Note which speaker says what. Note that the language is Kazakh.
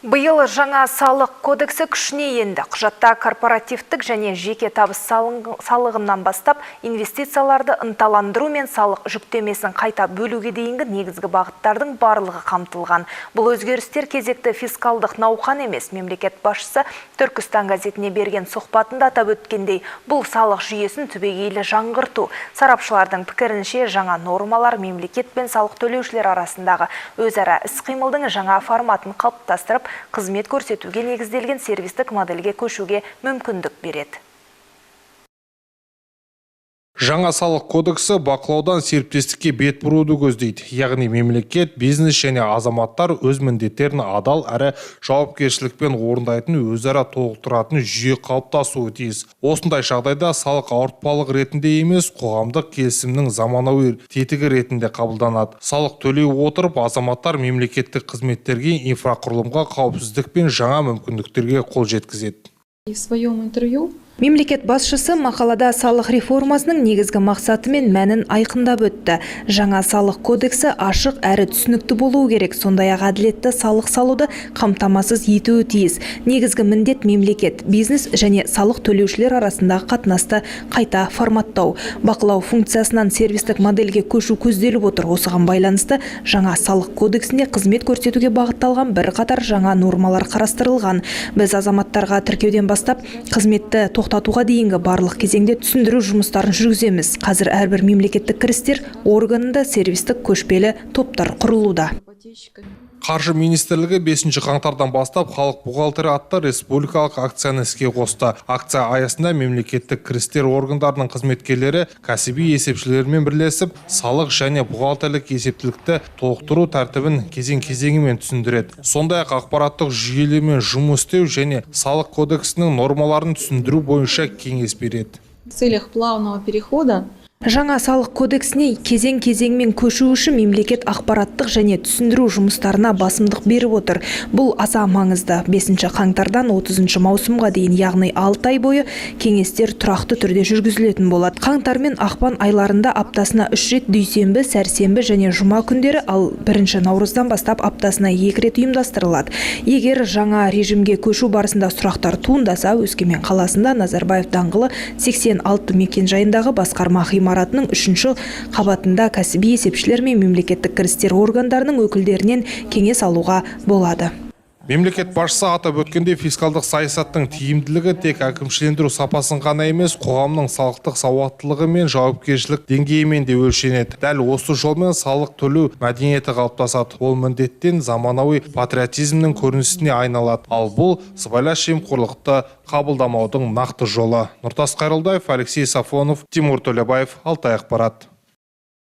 Speaker 1: Биыл жаңа салық кодексі күшіне енді. Құжатта корпоративтік және жеке табыс салығынан бастап инвестицияларды ынталандыру мен салық жүктемесін қайта бөлуге дейінгі негізгі бағыттардың барлығы қамтылған. Бұл өзгерістер кезекті фискалдық науқан емес. Мемлекет басшысы Түркістан газетіне берген сұхбатында атап өткендей, бұл салық жүйесін түбегейлі жаңғырту. Сарапшылардың пікірінше жаңа нормалар мемлекет пен салық төлеушілер арасындағы өзара іс-қимылдың жаңа форматын қалыптастырып, қызмет көрсетуге негізделген сервистік модельге көшуге мүмкіндік береді.
Speaker 2: Жаңа салық кодексі бақылаудан серіктестікке бет бұруды көздейді. Яғни мемлекет, бизнес және азаматтар өз міндеттерін адал әрі жауапкершілікпен орындайтын, өзара толықтыратын жүйе қалыптасуы тиіс. Осындай жағдайда салық ауыртпалық ретінде емес, қоғамдық келісімнің заманауи тетігі ретінде қабылданады. Салық төлей отырып, азаматтар мемлекеттік қызметтерге, инфрақұрылымға, қауіпсіздік пен жаңа мүмкіндіктерге қол жеткізеді.
Speaker 3: В своем интервью
Speaker 1: Мемлекет басшысы мақалада салық реформасының негізгі мақсаты мен мәнін айқындап өтті. Жаңа салық кодексі ашық әрі түсінікті болуы керек, сондай-ақ әділетті салық салуды қамтамасыз етуі тиіс. Негізгі міндет мемлекет, бизнес және салық төлеушілер арасындағы қатынасты қайта форматтау. Бақылау функциясынан сервистік модельге көшу көзделіп отыр. Осыған байланысты жаңа салық кодексінде қызмет көрсетуге бағытталған бірқатар жаңа нормалар қарастырылған. Біз азаматтарға тіркеуден бастап қызметті тоқтатуға дейінгі барлық кезеңде түсіндіру жұмыстарын жүргіземіз. Қазір әрбір мемлекеттік кірістер органында сервистік көшпелі топтар құрылуда.
Speaker 2: Қаржы министрлігі 5 қаңтардан бастап халық бухгалтері атты республикалық акцияны іске қосты. Акция аясында мемлекеттік кірістер органдарының қызметкерлері кәсіби есепшілермен бірлесіп, салық және бухгалтерлік есептілікті толықтыру тәртібін кезең-кезеңімен түсіндіреді. Сондай-ақ ақпараттық жүйелермен жұмыс істеу және салық кодексінің нормаларын түсіндіру бойынша кеңес береді.
Speaker 3: в целях плавного перехода
Speaker 1: Жаңа салық кодексіне кезең-кезеңмен көшу үшін мемлекет ақпараттық және түсіндіру жұмыстарына басымдық беріп отыр. Бұл аса маңызды. 5 қаңтардан 30 маусымға дейін, яғни 6 ай бойы кеңестер тұрақты түрде жүргізілетін болады. Қаңтар мен ақпан айларында аптасына 3 рет дүйсенбі, сәрсенбі және жұма күндері, ал 1 наурыздан бастап аптасына 2 рет ұйымдастырылады. Егер жаңа режимге көшу барысында сұрақтар туындаса, Өскемен қаласында Назарбаев даңғылы 86 мекенжайындағы басқарма ғимаратының 3-ші қабатында кәсіби есепшілер мен мемлекеттік кірістер органдарының өкілдерінен кеңес алуға болады.
Speaker 2: Мемлекет басшысы атап өткенде фискалдық саясаттың тиімділігі тек әкімшілендіру сапасын ғана емес, қоғамның салықтық сауаттылығы мен жауапкершілік деңгейімен де өлшенеді. Дәл осы жолмен салық төлеу мәдениеті қалыптасады. Ол міндеттен заманауи патриотизмнің көрінісіне айналады. Ал бұл сыбайлас жемқорлықты қабылдамаудың нақты жолы. Нұртас Қайролдаев, Алексей Сафонов, Тимур Төлебаев, Алтай ақпарат.